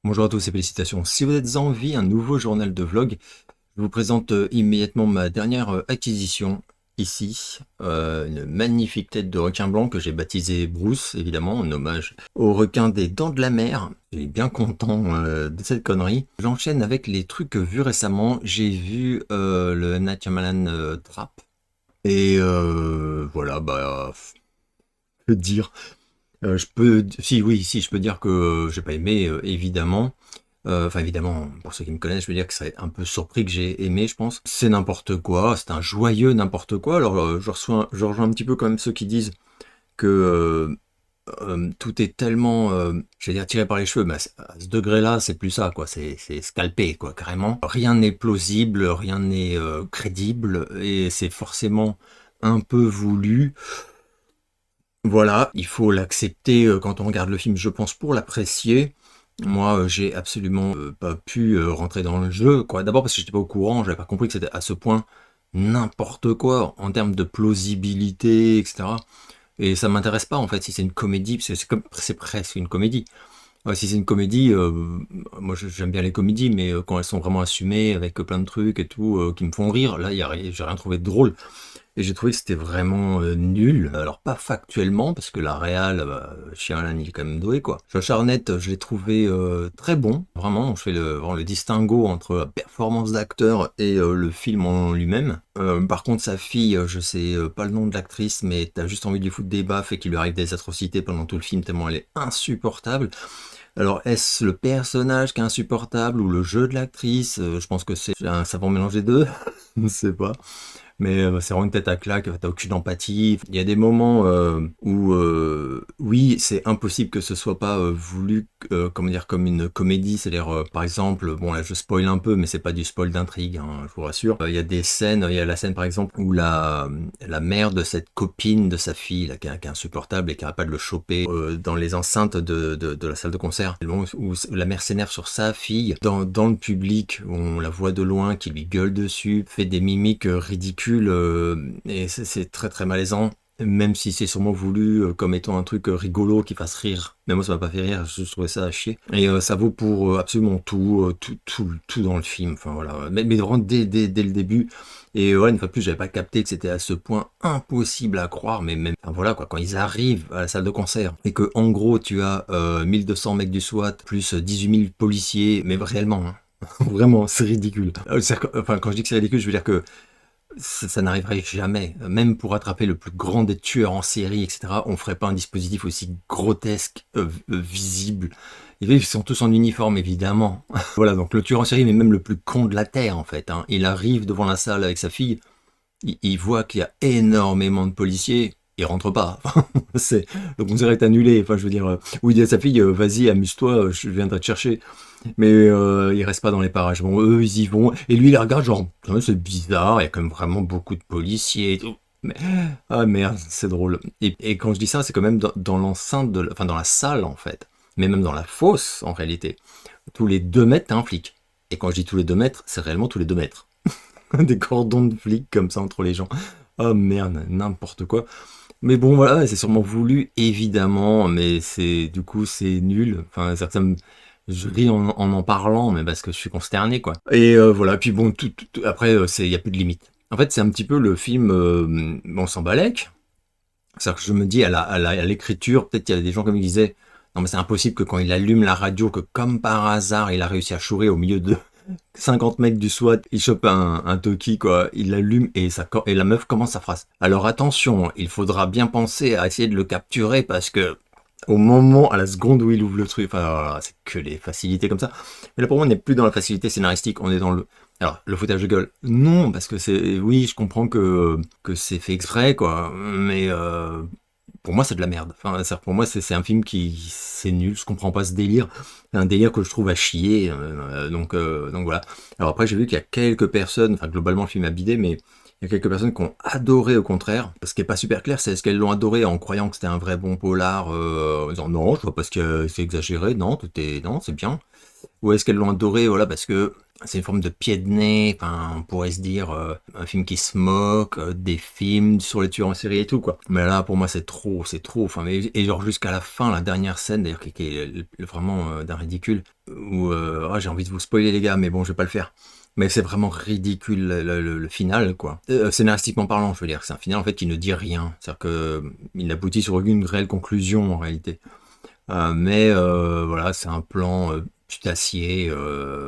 Bonjour à tous et félicitations. Si vous êtes en vie, un nouveau journal de vlog, je vous présente immédiatement ma dernière acquisition ici. Une magnifique tête de requin blanc que j'ai baptisée Bruce, évidemment, en hommage au requin des dents de la mer. J'ai bien content de cette connerie. J'enchaîne avec les trucs vus récemment. J'ai vu le M. Night Shyamalan Trap. Et voilà, bah, je peux dire. Si, je peux dire que j'ai pas aimé, évidemment. Enfin, évidemment, pour ceux qui me connaissent, je veux dire que c'est un peu surpris que j'ai aimé, je pense. C'est n'importe quoi, c'est un joyeux n'importe quoi. Alors, je rejoins un petit peu quand même ceux qui disent que tout est tellement, j'allais dire tiré par les cheveux, mais à ce degré-là, c'est plus ça, quoi. C'est scalpé, quoi, carrément. Rien n'est plausible, rien n'est crédible, et c'est forcément un peu voulu. Voilà, il faut l'accepter quand on regarde le film, je pense, pour l'apprécier. Moi, j'ai absolument pas pu rentrer dans le jeu, quoi. D'abord parce que j'étais pas au courant, j'avais pas compris que c'était à ce point n'importe quoi en termes de plausibilité, etc. Et ça m'intéresse pas en fait si c'est une comédie, parce que c'est presque une comédie. Si c'est une comédie, moi j'aime bien les comédies, mais quand elles sont vraiment assumées avec plein de trucs et tout qui me font rire, là j'ai rien trouvé de drôle. Et j'ai trouvé que c'était vraiment nul. Alors pas factuellement, parce que la réal, Shyamalan il est quand même doué quoi. Josh Hartnett, je l'ai trouvé très bon. Vraiment, je fais vraiment le distinguo entre la performance d'acteur et le film en lui-même. Par contre, sa fille, je sais pas le nom de l'actrice, mais t'as juste envie de lui foutre des baffes et qu'il lui arrive des atrocités pendant tout le film, tellement elle est insupportable. Alors, est-ce le personnage qui est insupportable ou le jeu de l'actrice? Je pense que c'est un savant mélange des deux. Je ne sais pas. Mais c'est vraiment une tête à claque, t'as aucune empathie. Il y a des moments où, oui, c'est impossible que ce soit pas voulu, comment dire, comme une comédie. C'est-à-dire, par exemple, bon là je spoil un peu, mais c'est pas du spoil d'intrigue, hein, je vous rassure. Il y a des scènes, il y a la scène par exemple où la mère de cette copine de sa fille, là, qui est insupportable et qui n'arrête pas de le choper dans les enceintes de la salle de concert. Le moment où la mère s'énerve sur sa fille, dans le public, où on la voit de loin, qui lui gueule dessus, fait des mimiques ridicules, et c'est très très malaisant, même si c'est sûrement voulu comme étant un truc rigolo qui fasse rire. Mais moi ça m'a pas fait rire, je trouvais ça à chier. Et ça vaut pour absolument tout dans le film. Enfin voilà, mais vraiment dès le début. Et ouais, une fois de plus, j'avais pas capté que c'était à ce point impossible à croire, mais même, enfin, voilà quoi, quand ils arrivent à la salle de concert et que en gros tu as 1200 mecs du SWAT plus 18 000 policiers, mais réellement, hein, vraiment, c'est ridicule. Enfin, quand je dis que c'est ridicule, je veux dire que ça n'arriverait jamais. Même pour attraper le plus grand des tueurs en série, etc., on ferait pas un dispositif aussi grotesque, visible. Ils sont tous en uniforme, évidemment. Voilà, donc le tueur en série, mais même le plus con de la Terre, en fait. Hein. Il arrive devant la salle avec sa fille, il voit qu'il y a énormément de policiers, il rentre pas. Le concert est annulé. Enfin, je veux dire, ou il dit à sa fille, vas-y, amuse-toi, je viendrai te chercher. Mais il reste pas dans les parages. Bon, eux, ils y vont. Et lui, il regarde, genre, c'est bizarre, il y a quand même vraiment beaucoup de policiers et tout. Mais, ah merde, c'est drôle. Et quand je dis ça, c'est quand même dans l'enceinte, enfin dans la salle, en fait. Mais même dans la fosse, en réalité. Tous les 2 mètres, t'as un flic. Et quand je dis tous les 2 mètres, c'est réellement tous les 2 mètres. Des cordons de flics comme ça entre les gens. Oh merde, n'importe quoi. Mais bon, voilà, c'est sûrement voulu, évidemment, mais du coup, c'est nul. Enfin, je ris en parlant, mais parce que je suis consterné, quoi. Et voilà, puis bon, après, il y a plus de limite. En fait, c'est un petit peu le film, on s'en balèque. C'est-à-dire que je me dis, à l'écriture, peut-être qu'il y a des gens comme ils disaient, non mais c'est impossible que quand il allume la radio, que comme par hasard, il a réussi à chourer au milieu de 50 mecs du SWAT, il chope un Toki, quoi, il l'allume et la meuf commence sa phrase. Alors attention, il faudra bien penser à essayer de le capturer parce que au moment, à la seconde où il ouvre le truc, enfin, voilà, c'est que les facilités comme ça. Mais là, pour moi, on n'est plus dans la facilité scénaristique, on est dans alors, le foutage de gueule, non, parce que oui, je comprends que c'est fait exprès, quoi, mais pour moi, c'est de la merde. Enfin, pour moi, c'est un film c'est nul, je comprends pas ce délire. C'est un délire que je trouve à chier, donc voilà. Alors après, j'ai vu qu'il y a quelques personnes, enfin, globalement, le film a bidé, mais il y a quelques personnes qui ont adoré au contraire. Ce qui est pas super clair, c'est est-ce qu'elles l'ont adoré en croyant que c'était un vrai bon polar, en disant non, je vois pas ce que c'est exagéré, non, non, c'est bien. Ou est-ce qu'elles l'ont adoré, voilà, parce que c'est une forme de pied de nez, enfin, on pourrait se dire un film qui se moque, des films sur les tueurs en série et tout, quoi. Mais là, pour moi, c'est trop, enfin, et genre jusqu'à la fin, la dernière scène, d'ailleurs, qui est vraiment d'un ridicule, où ah, j'ai envie de vous spoiler, les gars, mais bon, je vais pas le faire. Mais c'est vraiment ridicule le final, quoi. Scénaristiquement parlant, je veux dire, c'est un final en fait qui ne dit rien. C'est-à-dire que il n'aboutit sur aucune réelle conclusion en réalité. Mais voilà, c'est un plan putassier,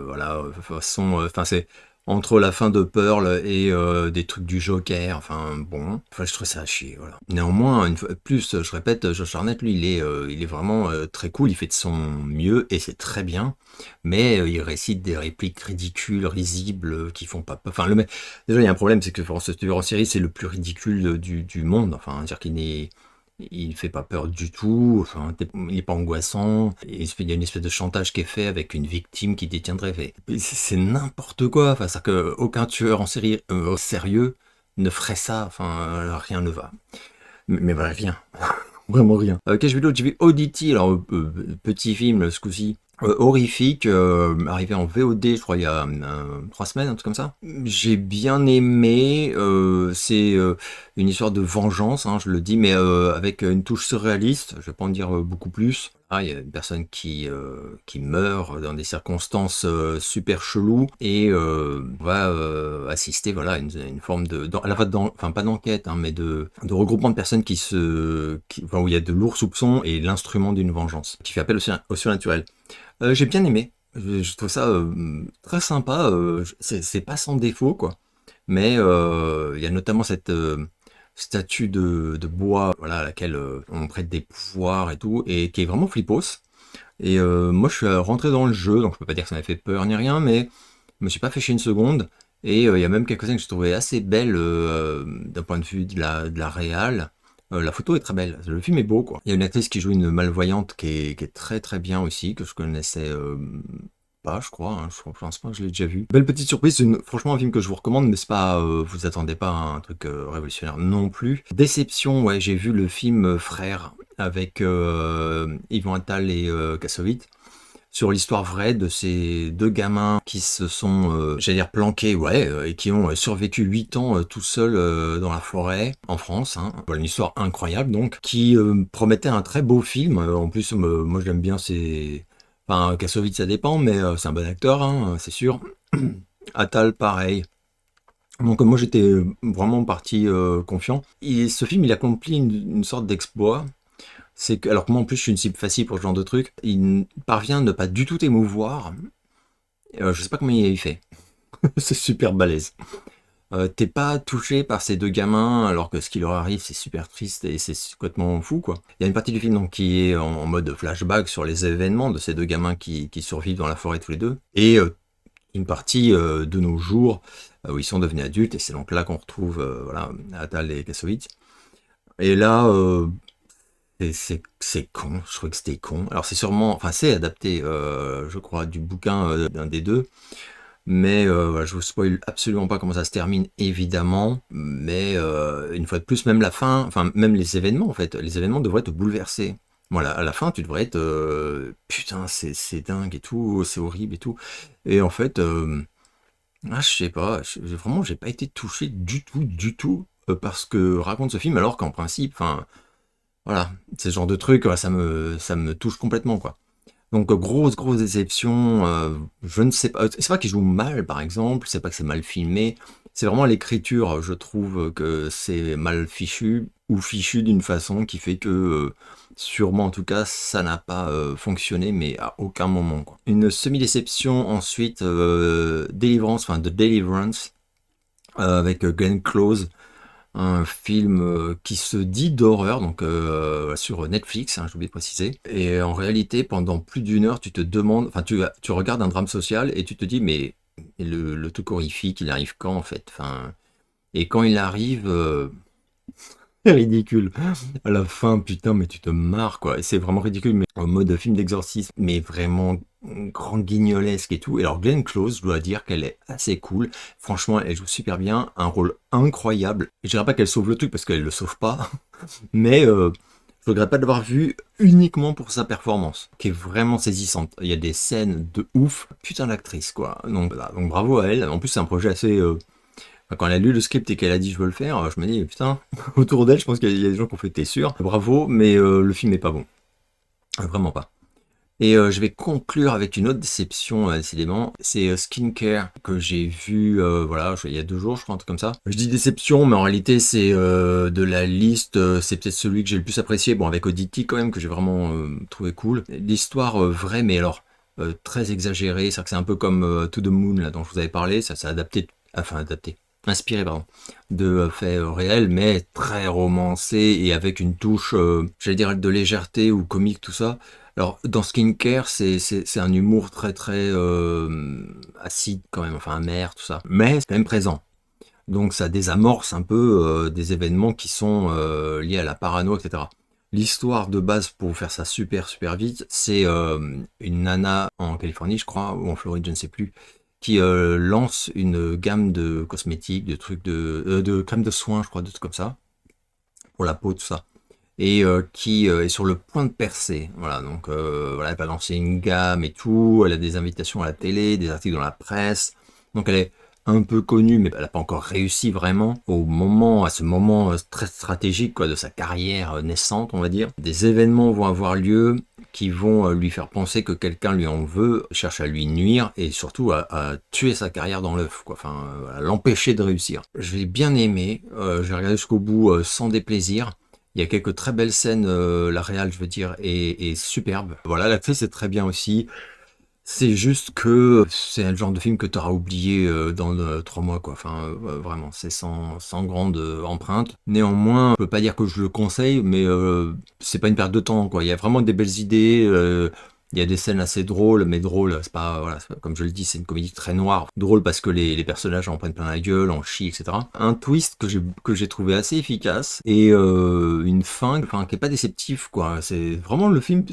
voilà, façon, enfin c'est entre la fin de Pearl et des trucs du Joker, enfin bon, enfin je trouve ça à chier, voilà. Néanmoins, une fois de plus, je répète, Josh Hartnett, lui, il est vraiment très cool, il fait de son mieux et c'est très bien, mais il récite des répliques ridicules, risibles, qui font pas, enfin le mec, déjà il y a un problème, c'est que ce tueur en série, c'est le plus ridicule du monde, enfin, dire qu'il n'est il fait pas peur du tout, enfin, il est pas angoissant, et il y a une espèce de chantage qui est fait avec une victime qui détiendrait. C'est n'importe quoi, enfin, c'est que aucun tueur en série sérieux ne ferait ça, enfin, rien ne va. Mais voilà, rien. Vraiment rien. Qu'est-ce que j'ai vu d'autre? J'ai vu Oddity, alors petit film ce coup-ci. Horrifique, arrivé en VOD, je crois, il y a 3 semaines, un truc comme ça. J'ai bien aimé, c'est une histoire de vengeance, hein, je le dis, mais avec une touche surréaliste, je vais pas en dire beaucoup plus. Ah, il y a une personne qui meurt dans des circonstances super cheloues et on va assister voilà, à une forme à la fois enfin pas d'enquête, hein, mais de regroupement de personnes enfin, où il y a de lourds soupçons et l'instrument d'une vengeance, qui fait appel au surnaturel. J'ai bien aimé. Je trouve ça très sympa. C'est pas sans défaut, quoi. Mais il y a notamment cette statue de bois, voilà, à laquelle on prête des pouvoirs et tout, et qui est vraiment flippos. Et moi, je suis rentré dans le jeu, donc je peux pas dire que ça m'a fait peur ni rien, mais je me suis pas fait chier une seconde. Et il y a même quelques scènes que je trouvais assez belles d'un point de vue de la réal. La photo est très belle, le film est beau, quoi. Il y a une actrice qui joue une malvoyante qui est très très bien aussi, que je connaissais pas, je crois, hein. Je pense pas que je l'ai déjà vu. Belle petite surprise, c'est franchement un film que je vous recommande, mais c'est pas, vous attendez pas à un truc révolutionnaire non plus. Déception, ouais, j'ai vu le film Frères avec Yvan Attal et Kassovitz sur l'histoire vraie de ces deux gamins qui se sont, j'allais dire planqués, ouais, et qui ont survécu 8 ans tout seuls dans la forêt en France. Hein. Voilà, une histoire incroyable donc, qui promettait un très beau film. En plus, moi j'aime bien ces... Enfin, Kassovitz ça dépend, mais c'est un bon acteur, hein, c'est sûr. Attal, pareil. Donc moi j'étais vraiment parti confiant. Et ce film, il accomplit une sorte d'exploit. C'est que, alors que moi en plus je suis une cible facile pour ce genre de truc, il parvient à ne pas du tout t'émouvoir. Je sais pas comment il a fait. C'est super balèze. T'es pas touché par ces deux gamins alors que ce qui leur arrive c'est super triste et c'est complètement fou quoi. Il y a une partie du film donc, qui est en mode flashback sur les événements de ces deux gamins qui survivent dans la forêt tous les deux. Et une partie de nos jours où ils sont devenus adultes et c'est donc là qu'on retrouve voilà, Attal et Kassovitz. Et là, c'est con, je trouvais que c'était con. Alors c'est sûrement, enfin c'est adapté, je crois, du bouquin d'un des deux, mais voilà, je vous spoil absolument pas comment ça se termine, évidemment, mais une fois de plus, même la fin, enfin même les événements, en fait, les événements devraient te bouleverser. Voilà, à la fin, tu devrais être, putain, c'est dingue et tout, c'est horrible et tout. Et en fait, ah, je sais pas, vraiment, j'ai pas été touché du tout, par ce que raconte ce film, alors qu'en principe, enfin, voilà, c'est ce genre de truc, ouais, ça me touche complètement, quoi. Donc, grosse déception, je ne sais pas, c'est pas qu'il joue mal, par exemple, c'est pas que c'est mal filmé, c'est vraiment l'écriture, je trouve que c'est mal fichu, ou fichu d'une façon qui fait que, sûrement en tout cas, ça n'a pas fonctionné, mais à aucun moment, quoi. Une semi-déception ensuite, Deliverance, enfin, The Deliverance, avec Glenn Close, un film qui se dit d'horreur, donc sur Netflix, hein, j'ai oublié de préciser. Et en réalité, pendant plus d'une heure, tu te demandes, enfin, tu regardes un drame social et tu te dis, mais le truc horrifique, il arrive quand en fait? Enfin, et quand il arrive, c'est ridicule. À la fin, putain, mais tu te marres, quoi. Et c'est vraiment ridicule, mais en mode film d'exorcisme, mais vraiment grand guignolesque et tout. Et alors, Glenn Close, je dois dire qu'elle est assez cool. Franchement, elle joue super bien, un rôle incroyable. Et je dirais pas qu'elle sauve le truc parce qu'elle le sauve pas, mais Je regrette pas d'avoir vu uniquement pour sa performance, qui est vraiment saisissante. Il y a des scènes de ouf, putain d'actrice quoi. Donc, voilà. Donc bravo à elle. En plus c'est un projet assez... Quand elle a lu le script et qu'elle a dit je veux le faire, je me dis putain, autour d'elle je pense qu'il y a des gens qui ont fait t'es sûr. Bravo, mais le film est pas bon. Vraiment pas. Et je vais conclure avec une autre déception, décidément. C'est Skincare que j'ai vu, voilà, il y a 2 jours, je crois, un truc comme ça. Je dis déception, mais en réalité, c'est de la liste, c'est peut-être celui que j'ai le plus apprécié. Bon, avec Oddity quand même, que j'ai vraiment trouvé cool. L'histoire vraie, mais alors très exagérée. C'est-à-dire que c'est un peu comme To the Moon, là, dont je vous avais parlé. Ça s'est adapté, enfin adapté, inspiré, pardon, de faits réels, mais très romancé et avec une touche, j'allais dire, de légèreté ou comique, tout ça. Alors, dans Skincare, c'est un humour très très acide quand même, enfin amer, tout ça. Mais c'est quand même présent. Donc ça désamorce un peu des événements qui sont liés à la parano, etc. L'histoire de base, pour vous faire ça super super vite, c'est une nana en Californie, je crois, ou en Floride, je ne sais plus, qui lance une gamme de cosmétiques, de trucs de crème de soins, je crois, de trucs comme ça, pour la peau, tout ça et qui est sur le point de percer. Voilà, donc voilà, elle va lancer une gamme et tout, elle a des invitations à la télé, des articles dans la presse, donc elle est un peu connue, mais elle n'a pas encore réussi vraiment à ce moment très stratégique quoi, de sa carrière naissante, on va dire. Des événements vont avoir lieu qui vont lui faire penser que quelqu'un lui en veut, cherche à lui nuire et surtout à tuer sa carrière dans l'œuf, quoi. Enfin, à l'empêcher de réussir. J'ai bien aimé, j'ai regardé jusqu'au bout sans déplaisir. Il y a quelques très belles scènes, la réal, je veux dire, est superbe. Voilà, l'actrice est très bien aussi. C'est juste que c'est un genre de film que tu auras oublié dans 3 mois, quoi. Enfin, vraiment, c'est sans grande empreinte. Néanmoins, je peux pas dire que je le conseille, mais c'est pas une perte de temps, quoi. Il y a vraiment des belles idées. Il y a des scènes assez drôles, mais drôles, c'est pas, voilà, comme je le dis, c'est une comédie très noire. Drôle parce que les personnages en prennent plein la gueule, en chient, etc. Un twist que j'ai trouvé assez efficace et une fin, enfin, qui est pas déceptive, quoi. C'est vraiment le film,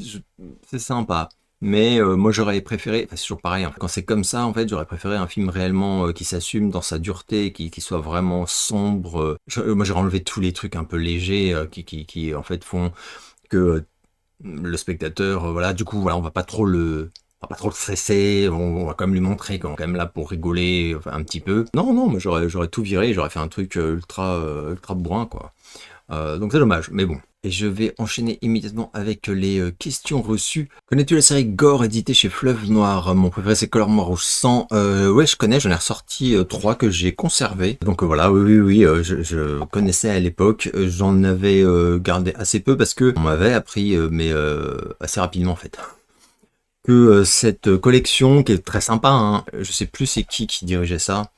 c'est sympa. Mais moi j'aurais préféré, enfin, c'est toujours pareil, hein, quand c'est comme ça en fait, j'aurais préféré un film réellement qui s'assume dans sa dureté, qui soit vraiment sombre. Moi j'ai enlevé tous les trucs un peu légers qui en fait font que le spectateur, voilà, du coup voilà, on va pas trop le stresser, on va quand même lui montrer qu'on est quand même là pour rigoler enfin, un petit peu. Non, non, mais j'aurais tout viré, j'aurais fait un truc ultra bourrin quoi. Donc c'est dommage, mais bon. Et je vais enchaîner immédiatement avec les questions reçues. Connais-tu la série Gore éditée chez Fleuve Noir? Mon préféré c'est Color Moi Rouge 100. Ouais, je connais, j'en ai ressorti 3 que j'ai conservés. Donc voilà, oui, je connaissais à l'époque. J'en avais gardé assez peu parce que on m'avait appris, mais assez rapidement en fait, que cette collection, qui est très sympa, hein, je sais plus c'est qui dirigeait ça,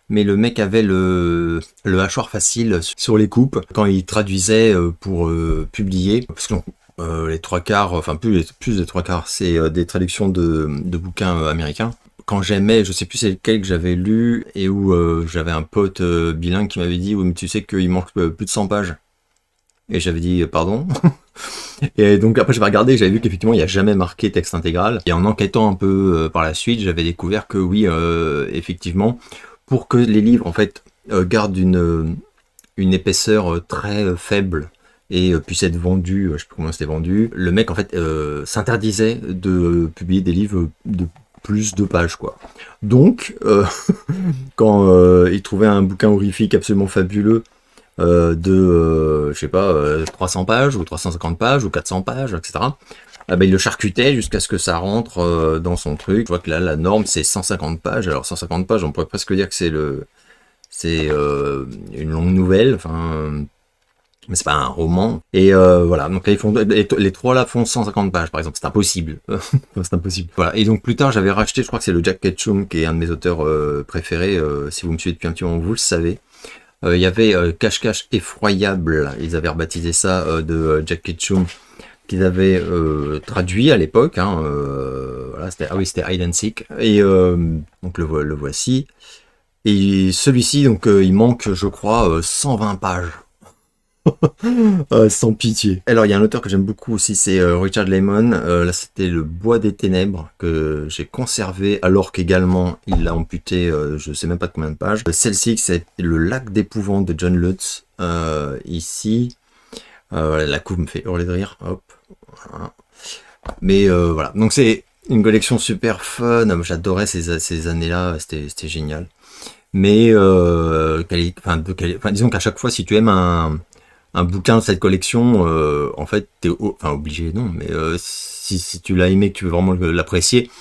mais le mec avait le hachoir facile sur les coupes quand il traduisait pour publier, parce que les 3/4, enfin plus des 3/4, c'est des traductions de bouquins américains. Quand j'aimais, je sais plus c'est lequel que j'avais lu, et où j'avais un pote bilingue qui m'avait dit, oui mais tu sais qu'il manque plus de 100 pages. Et j'avais dit, pardon. Et donc après j'avais regardé, j'avais vu qu'effectivement il n'y a jamais marqué texte intégral. Et en enquêtant un peu par la suite, j'avais découvert que oui, effectivement, pour que les livres en fait gardent une épaisseur très faible et puissent être vendus, je sais plus comment c'était vendu, le mec en fait s'interdisait de publier des livres de plus de pages quoi. Donc quand il trouvait un bouquin horrifique absolument fabuleux je sais pas, 300 pages ou 350 pages ou 400 pages, etc. Ah ben, il le charcutait jusqu'à ce que ça rentre dans son truc. Je vois que là, la norme, c'est 150 pages. Alors, 150 pages, on pourrait presque dire que c'est une longue nouvelle, enfin, mais c'est pas un roman. Et voilà, donc là, les 3 là font 150 pages, par exemple. C'est impossible. C'est impossible. Voilà. Et donc, plus tard, j'avais racheté, je crois que c'est le Jack Ketchum, qui est un de mes auteurs préférés. Si vous me suivez depuis un petit moment, vous le savez. Il y avait Cache-Cache effroyable, ils avaient rebaptisé ça de Jack Ketchum, qu'ils avaient traduit à l'époque. Hein, voilà, c'était Hide and Seek. Et donc le voici. Et celui-ci, donc il manque, je crois, 120 pages. Sans pitié. Alors il y a un auteur que j'aime beaucoup aussi, c'est Richard Lemon. Là c'était Le Bois des Ténèbres que j'ai conservé alors qu'également il l'a amputé, je sais même pas de combien de pages. Celle-ci c'est Le Lac d'épouvante de John Lutz. Ici Voilà, la couve me fait hurler de rire. Hop. Voilà. Mais voilà, donc c'est une collection super fun. J'adorais ces années-là, c'était génial. Mais disons qu'à chaque fois, si tu aimes un bouquin de cette collection, en fait, obligé, non, mais si tu l'as aimé, que tu veux vraiment l'apprécier,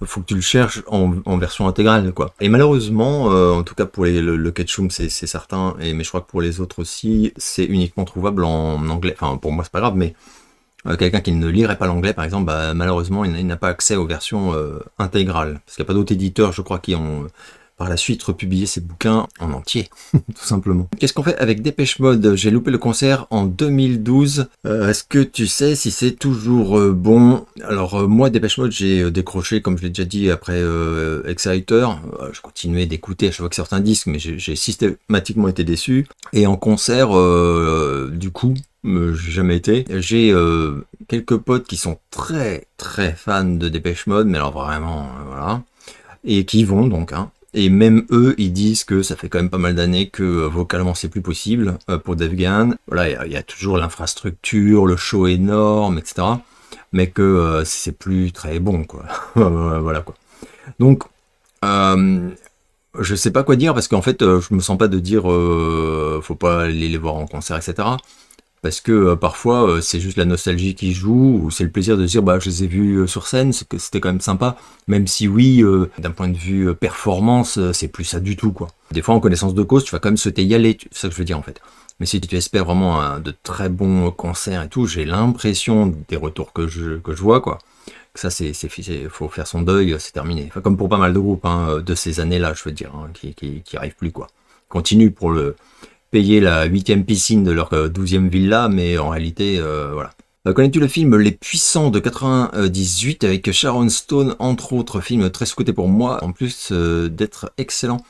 faut que tu le cherches en version intégrale, quoi. Et malheureusement, en tout cas pour le Ketchum, c'est certain, mais je crois que pour les autres aussi, c'est uniquement trouvable en anglais. Enfin, pour moi, c'est pas grave, mais quelqu'un qui ne lirait pas l'anglais, par exemple, bah, malheureusement, il n'a pas accès aux versions intégrales. Parce qu'il n'y a pas d'autres éditeurs, je crois, qui ont par la suite republié ces bouquins en entier, tout simplement. Qu'est-ce qu'on fait avec Dépêche Mode? J'ai loupé le concert en 2012. Est-ce que tu sais si c'est toujours bon? Alors moi, Dépêche Mode, j'ai décroché, comme je l'ai déjà dit, après Exciter. Je continuais d'écouter à chaque fois que sortait un disque, mais j'ai systématiquement été déçu. Et en concert, du coup, j'ai jamais été. J'ai quelques potes qui sont très très fans de Dépêche Mode, mais alors vraiment, voilà, et qui vont donc, hein. Et même eux, ils disent que ça fait quand même pas mal d'années que vocalement c'est plus possible pour Dave Gahan. Voilà, il y a toujours l'infrastructure, le show énorme, etc. Mais que c'est plus très bon, quoi. Voilà, quoi. Donc, je sais pas quoi dire parce qu'en fait, je me sens pas de dire faut pas aller les voir en concert, etc. Parce que parfois c'est juste la nostalgie qui joue, ou c'est le plaisir de se dire bah je les ai vus sur scène, c'est que c'était quand même sympa, même si oui, d'un point de vue performance, c'est plus ça du tout, quoi. Des fois en connaissance de cause, tu vas quand même souhaiter y aller, c'est ça que je veux dire en fait. Mais si tu espères vraiment de très bons concerts et tout, j'ai l'impression des retours que je vois, quoi, que ça faut faire son deuil, c'est terminé. Enfin, comme pour pas mal de groupes hein, de ces années-là, je veux dire, hein, qui arrivent plus, quoi. Continue pour payer la 8e piscine de leur 12e villa, mais en réalité, voilà. Connais-tu le film Les Puissants de 98 avec Sharon Stone, entre autres, film très sous-coté pour moi, en plus d'être excellent.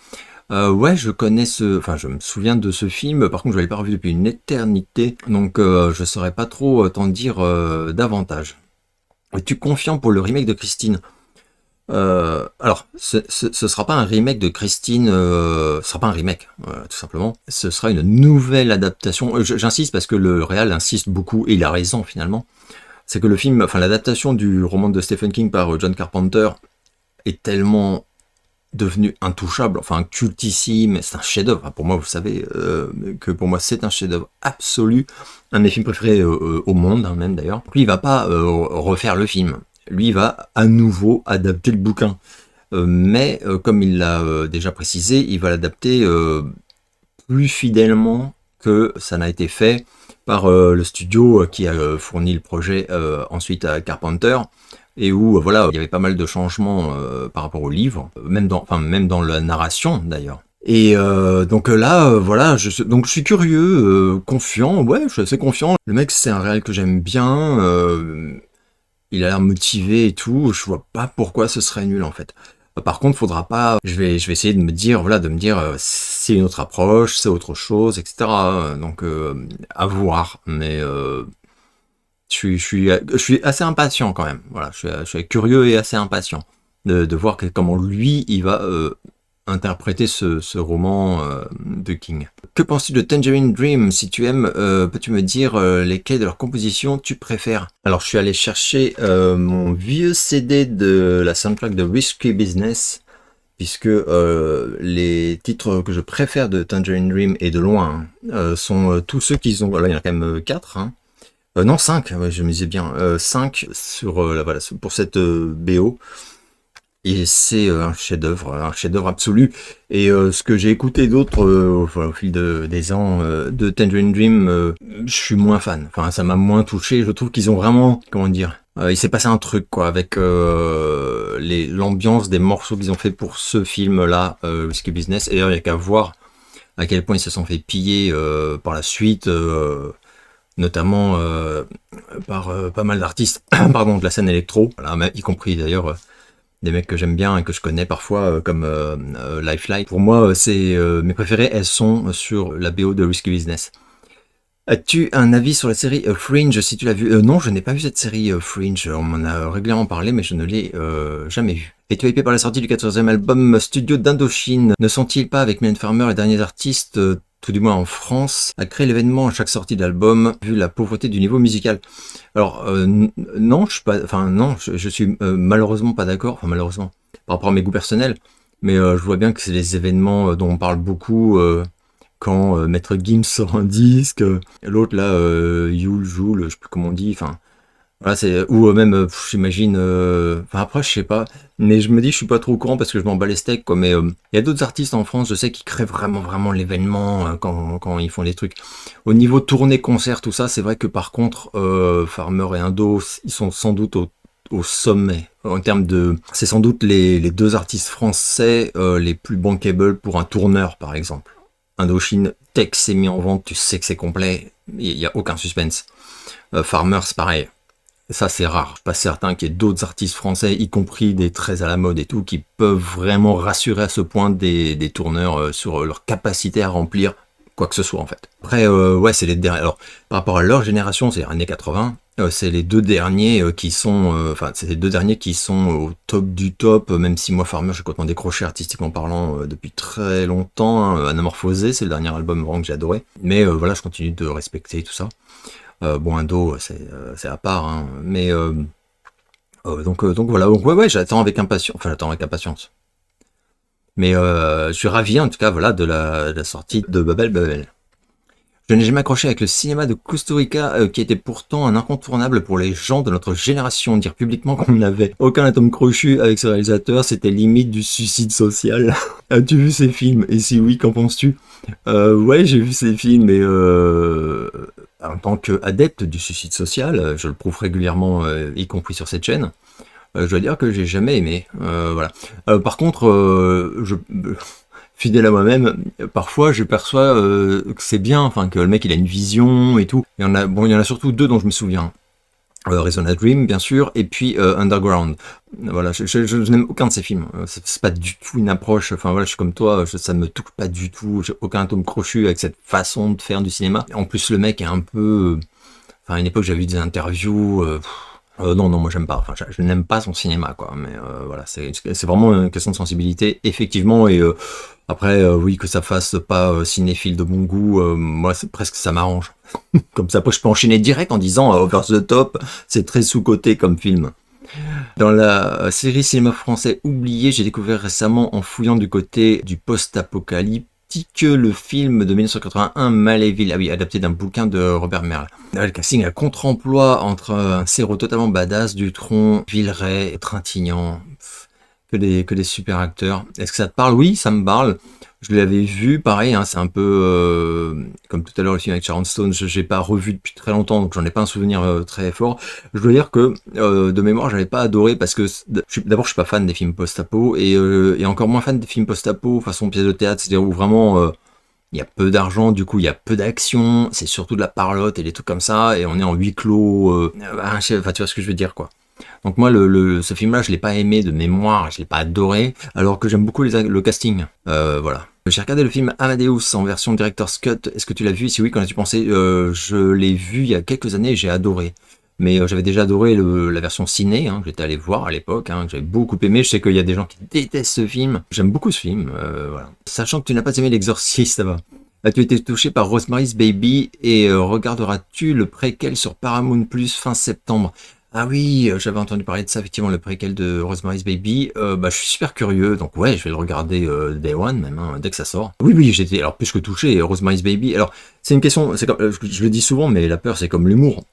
Ouais, je connais je me souviens de ce film, par contre je l'avais pas revu depuis une éternité, donc je saurais pas trop t'en dire davantage. Es-tu confiant pour le remake de Christine? Alors, ce sera pas un remake de Christine, ce sera pas un remake, tout simplement. Ce sera une nouvelle adaptation. J'insiste parce que le réal insiste beaucoup, et il a raison finalement. C'est que le film, enfin l'adaptation du roman de Stephen King par John Carpenter est tellement devenu intouchable, enfin cultissime, c'est un chef-d'œuvre. Enfin, pour moi, vous savez que pour moi c'est un chef-d'œuvre absolu, un de mes films préférés au monde, hein, même d'ailleurs. Lui, il va pas refaire le film. Lui, il va à nouveau adapter le bouquin. Mais comme il l'a déjà précisé, il va l'adapter plus fidèlement que ça n'a été fait par le studio qui a fourni le projet ensuite à Carpenter, et où voilà, il y avait pas mal de changements par rapport au livre, même dans la narration d'ailleurs. Et donc là, voilà, donc je suis curieux, confiant, ouais, je suis assez confiant. Le mec, c'est un réel que j'aime bien, il a l'air motivé et tout, je vois pas pourquoi ce serait nul en fait. Par contre, faudra pas. Je vais essayer de me dire, voilà, c'est une autre approche, c'est autre chose, etc. Donc à voir. Mais je suis assez impatient quand même. Voilà, je suis curieux et assez impatient de voir comment lui il va interpréter ce roman de King. Que penses-tu de Tangerine Dream? Si tu aimes, peux-tu me dire lesquelles de leurs compositions tu préfères? Alors, je suis allé chercher mon vieux CD de la soundtrack de Risky Business, puisque les titres que je préfère de Tangerine Dream, et de loin, sont tous ceux qu'ils ont... Là, il y en a quand même 4, hein. Non, 5, ouais, je me disais bien. 5 sur, voilà, pour cette BO. Et c'est un chef-d'œuvre absolu. Et ce que j'ai écouté d'autres au fil des ans de Tangerine Dream, je suis moins fan. Enfin, ça m'a moins touché. Je trouve qu'ils ont vraiment, comment dire, il s'est passé un truc quoi avec l'ambiance des morceaux qu'ils ont fait pour ce film-là, Risky Business. Et d'ailleurs, il n'y a qu'à voir à quel point ils se sont fait piller par la suite, notamment par pas mal d'artistes, pardon, de la scène électro, voilà, y compris d'ailleurs. Des mecs que j'aime bien et que je connais parfois comme Lifeline. Pour moi, c'est mes préférées, elles sont sur la BO de Risky Business. As-tu un avis sur la série Fringe, si tu l'as vue? Non, je n'ai pas vu cette série Fringe. On m'en a régulièrement parlé, mais je ne l'ai jamais vue. Es-tu hypé par la sortie du 14e album studio d'Indochine? Ne sont-ils pas, avec Mylène Farmer, les derniers artistes, tout du moins en France, à créer l'événement à chaque sortie d'album, vu la pauvreté du niveau musical? Alors, non, je suis pas, enfin non, je suis malheureusement pas d'accord, enfin malheureusement, par rapport à mes goûts personnels, mais je vois bien que c'est des événements dont on parle beaucoup. Quand Maître Gims sort un disque, l'autre là, Yule, Joule, je sais plus comment on dit, enfin, voilà, c'est, ou même, j'imagine, enfin après, je sais pas, mais je me dis, je suis pas trop au courant parce que je m'en bats les steaks, quoi, mais il y a d'autres artistes en France, je sais, qui créent vraiment l'événement quand ils font des trucs. Au niveau tournée, concert, tout ça, c'est vrai que par contre, Farmer et Indo, ils sont sans doute au sommet. En termes de, c'est sans doute les deux artistes français les plus bankable pour un tourneur, par exemple. Indochine, dès que c'est mis en vente, tu sais que c'est complet, il n'y a aucun suspense. Farmer, c'est pareil. Ça, c'est rare. Je suis pas certain qu'il y ait d'autres artistes français, y compris des très à la mode et tout, qui peuvent vraiment rassurer à ce point des tourneurs sur leur capacité à remplir quoi que ce soit, en fait. Après, ouais, c'est les derniers. Alors, par rapport à leur génération, c'est les années 80, c'est les deux derniers qui sont, enfin, c'est les deux derniers qui sont au top du top, même si moi, Farmer, j'ai complètement décroché artistiquement parlant depuis très longtemps. Hein. Anamorphosé, c'est le dernier album vraiment que j'ai adoré. Mais voilà, je continue de respecter tout ça. Bon, Indo, c'est à part, hein. Mais donc voilà. Donc ouais, j'attends avec impatience. Enfin, j'attends avec impatience. Mais je suis ravi en tout cas, voilà, de la sortie de Babel. Je n'ai jamais accroché avec le cinéma de Kusturica, qui était pourtant un incontournable pour les gens de notre génération. Dire publiquement qu'on n'avait aucun atome crochu avec ce réalisateur, c'était limite du suicide social. As-tu vu ces films? Et si oui, qu'en penses-tu? Ouais, j'ai vu ces films, et en tant qu'adepte du suicide social, je le prouve régulièrement, y compris sur cette chaîne. Je dois dire que j'ai jamais aimé. Voilà. Par contre, fidèle à moi-même, parfois je perçois que c'est bien, enfin que le mec il a une vision et tout. Il y en a surtout deux dont je me souviens. Arizona Dream, bien sûr, et puis Underground. Voilà, je n'aime aucun de ces films. C'est pas du tout une approche. Enfin voilà, je suis comme toi, ça me touche pas du tout. J'ai aucun atome crochu avec cette façon de faire du cinéma. En plus, le mec est un peu. Enfin, à une époque, j'avais vu des interviews. Non, moi j'aime pas. Enfin, je n'aime pas son cinéma, quoi. Mais voilà, c'est vraiment une question de sensibilité, effectivement. Et après, oui, que ça fasse pas cinéphile de bon goût, moi, presque ça m'arrange. Comme ça, après, je peux enchaîner direct en disant Over the Top, c'est très sous-coté comme film. Dans la série cinéma français oublié, j'ai découvert récemment en fouillant du côté du post-apocalyptique le film de 1981 Maléville, ah oui, adapté d'un bouquin de Robert Merle. Le casting à contre-emploi entre un séro totalement badass, Dutronc, Villeray, Trintignant, que des super acteurs. Est-ce que ça te parle? Oui, ça me parle. Je l'avais vu, pareil, hein, c'est un peu comme tout à l'heure le film avec Sharon Stone, je n'ai pas revu depuis très longtemps, donc j'en ai pas un souvenir très fort. Je dois dire que de mémoire, j'avais pas adoré parce que d'abord je suis pas fan des films post-apo et encore moins fan des films post-apo façon pièce de théâtre, c'est-à-dire où vraiment il y a peu d'argent, du coup il y a peu d'action, c'est surtout de la parlotte et des trucs comme ça, et on est en huis clos. Enfin, tu vois ce que je veux dire, quoi. Donc moi, ce film-là, je l'ai pas aimé de mémoire, je l'ai pas adoré, alors que j'aime beaucoup le casting. Voilà. J'ai regardé le film Amadeus en version Director's Cut. Est-ce que tu l'as vu? Si oui, qu'en as-tu pensé? Je l'ai vu il y a quelques années et j'ai adoré. Mais j'avais déjà adoré la version ciné, hein, que j'étais allé voir à l'époque, hein, que j'avais beaucoup aimé. Je sais qu'il y a des gens qui détestent ce film. J'aime beaucoup ce film, voilà. Sachant que tu n'as pas aimé L'Exorciste, ça va. As-tu été touché par Rosemary's Baby et regarderas-tu le préquel sur Paramount Plus fin septembre? Ah oui, j'avais entendu parler de ça, effectivement, le préquel de Rosemary's Baby. Je suis super curieux, donc ouais, je vais le regarder Day One, même, hein, dès que ça sort. Oui, j'étais alors plus que touché, Rosemary's Baby. Alors, c'est une question, c'est comme, je le dis souvent, mais la peur, c'est comme l'humour.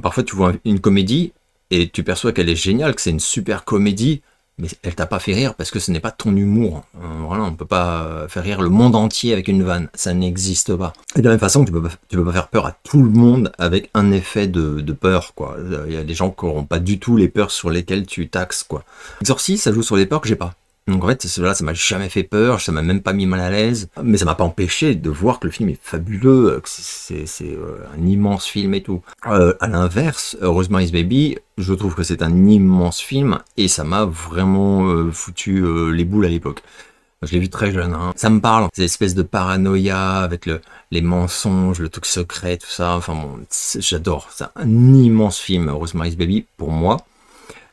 Parfois, tu vois une comédie, et tu perçois qu'elle est géniale, que c'est une super comédie, mais elle t'a pas fait rire parce que ce n'est pas ton humour. Voilà, on peut pas faire rire le monde entier avec une vanne, ça n'existe pas. Et de la même façon, tu peux pas faire peur à tout le monde avec un effet de peur, quoi. Il y a des gens qui n'auront pas du tout les peurs sur lesquelles tu taxes, quoi. Exorcist, ça joue sur les peurs que j'ai pas. Donc en fait, cela, ça m'a jamais fait peur, ça m'a même pas mis mal à l'aise, mais ça m'a pas empêché de voir que le film est fabuleux, que c'est un immense film et tout. À l'inverse, Rosemary's Baby, je trouve que c'est un immense film et ça m'a vraiment foutu les boules à l'époque. Je l'ai vu très jeune, hein. Ça me parle, ces espèces de paranoïa avec les mensonges, le truc secret, tout ça. Enfin bon, j'adore. C'est un immense film, Rosemary's Baby, pour moi.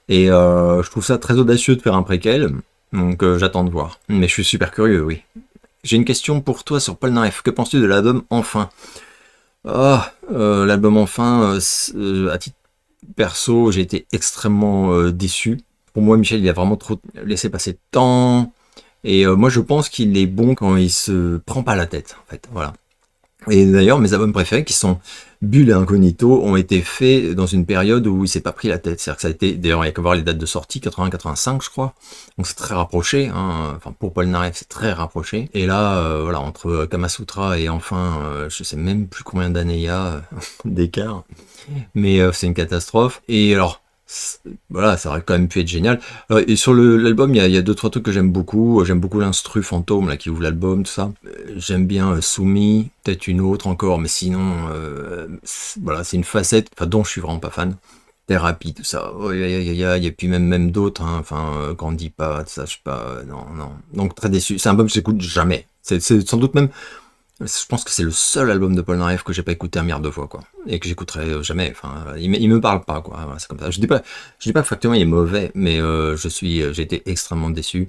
Et je trouve ça très audacieux de faire un préquel. Donc j'attends de voir. Mais je suis super curieux, oui. J'ai une question pour toi sur Polnareff. Que penses-tu de l'album Enfin? L'album Enfin, à titre perso, j'ai été extrêmement déçu. Pour moi, Michel, il a vraiment trop laissé passer de temps. Et moi, je pense qu'il est bon quand il se prend pas la tête, en fait. Voilà. Et d'ailleurs, mes albums préférés, qui sont Bulle et Incognito, ont été faits dans une période où il s'est pas pris la tête. C'est-à-dire que ça a été, d'ailleurs, il y a qu'à voir les dates de sortie, 80-85, je crois. Donc c'est très rapproché, hein. Enfin, pour Polnareff, c'est très rapproché. Et là, voilà, entre Kamasutra et Enfin, je sais même plus combien d'années il y a d'écart. Mais c'est une catastrophe. Et alors, voilà, ça aurait quand même pu être génial. Et sur l'album, il y a deux, trois trucs que j'aime beaucoup. J'aime beaucoup l'instru fantôme là, qui ouvre l'album, tout ça. J'aime bien Soumis, peut-être une autre encore, mais sinon, voilà, c'est une facette dont je suis vraiment pas fan. Thérapie, tout ça. Oh, y a, et puis même d'autres, hein. Enfin, Grandis pas, tout ça, je sais pas. Non, non. Donc très déçu. C'est un album que j'écoute jamais. C'est sans doute même, je pense que c'est le seul album de Polnareff que j'ai pas écouté un milliard de fois, quoi. Et que j'écouterai jamais. Enfin, il me parle pas, quoi. Voilà, c'est comme ça. Je dis pas que factuellement il est mauvais, mais j'ai été extrêmement déçu.